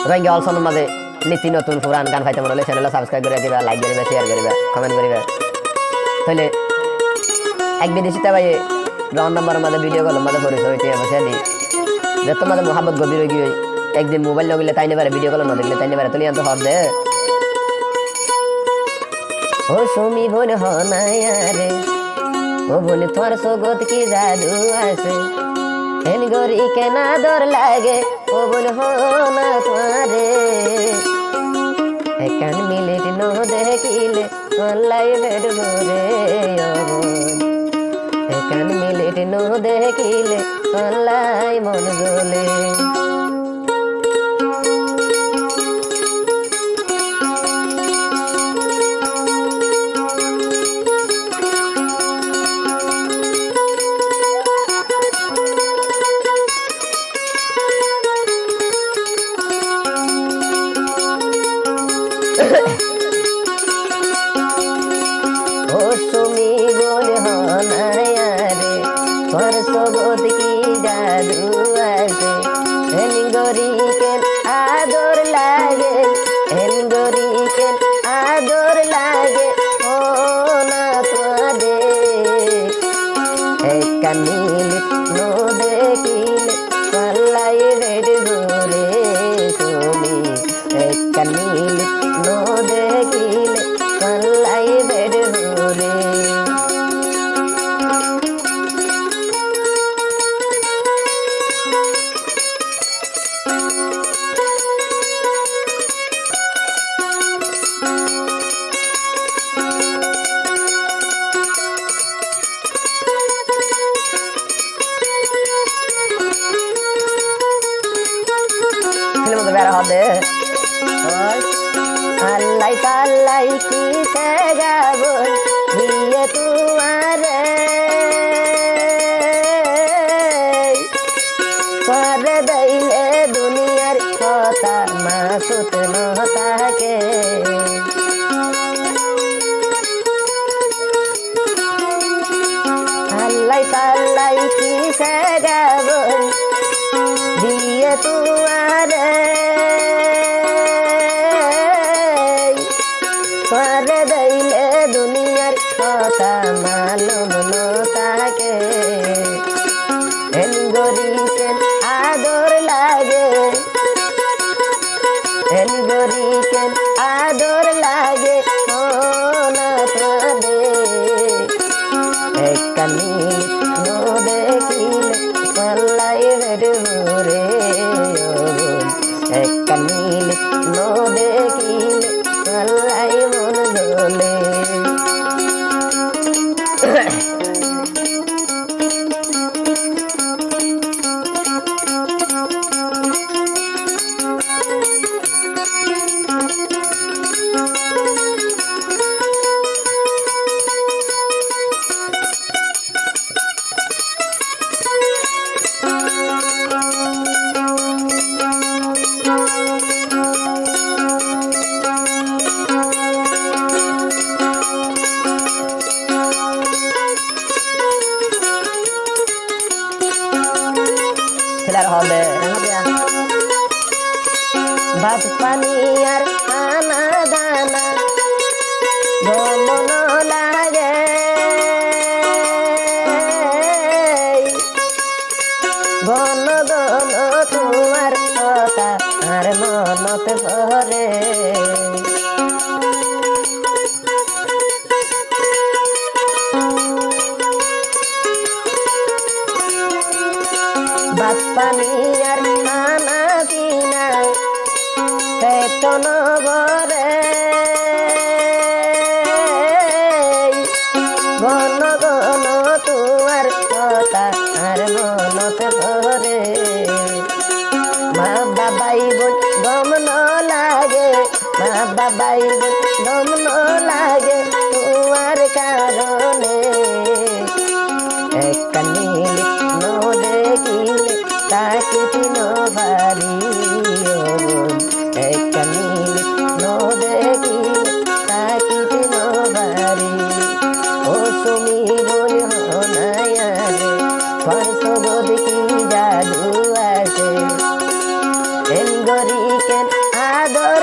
রোহিঙ্গা অলসনের মাঝে নীতি নতুন পুরান গান পাইতে মনে হলে চ্যানেল সাবস্ক্রাইব করে দিবা, লাইক করিবা, শেয়ার করিবা, কমেন্ট করিবা। তাহলে এক বিদেশিতে ভাই রন নম্বরের মাঝে ভিডিও কলের মাঝে পরিচয় হইতে বসে দিই যে তোমাদের মোহাম্মদ গভীর হয়ে গিয়ে একদিন মোবাইল নগিলে তাই নেবারে ভিডিও কল নগিলে তাই নেবারে তুলি তো হর দে ও সুমি বোন হনায়ারে ও বোন তোমার সগত কি জাদু আছে হেন গরি কেনা দর লাগে ও বোন হনা তোমারে একান মিলিট নো দেখিলে অনলাই বেডবো রে ও বোন একান মিলিট নো দেখিলে অনলাই মন গলে ও সুমি বোন হনায়ারে তোর সগত কি জাদু আছে হেন গরি কেন আদর লাগে হেন গরি কেন আদর লাগে ও না তোদে একা মিলিট নো দেখিলে পাল্লাই বেডবো রে সুমি একা মিলিট নো দেখিলে পাল্লাই বেডবো রে বেড়া হবে আল্লাই পাল্লাই কি গাবো দিয়ে তোমারে করে দইলে দুনিয়ার কথা মাসুত নতাকে আল্লাই পাল্লাই কি গাবো দিয়ে তোমারে করে দইলে দুনিয়ার কথা মালুম নতাকে হেন গরি কেন আদর লাগে হেন গরি কেন আদর লাগে ও না তোদে একা মিলিট নো দেখিলে পাল্লাই বেডবো রে ও বোন একা মিলিট নো দেখিলে পাল্লাই মন গলে হবে ভাত পানি আর খানা দানা মন লাগে ঘন ঘন তোমার কথা আর মনত পরে ভাত পানি আর খানা পিনা পেট নভরে ঘন ঘন তোমার কথা আর মনত পরে মা বাবাই বোন দম ন লাগে মা বাবাই বোন দম ন লাগে তোমার কারণে একা মিলিট নো দেখিলে তাকিতে নো পারি ও বোন একা মিলিট নো দেখিলে তাকিতে নো পারি ও সুমি বোন হনায়ারে তোর সগত কি জাদু আছে হেন গরি কেন আদর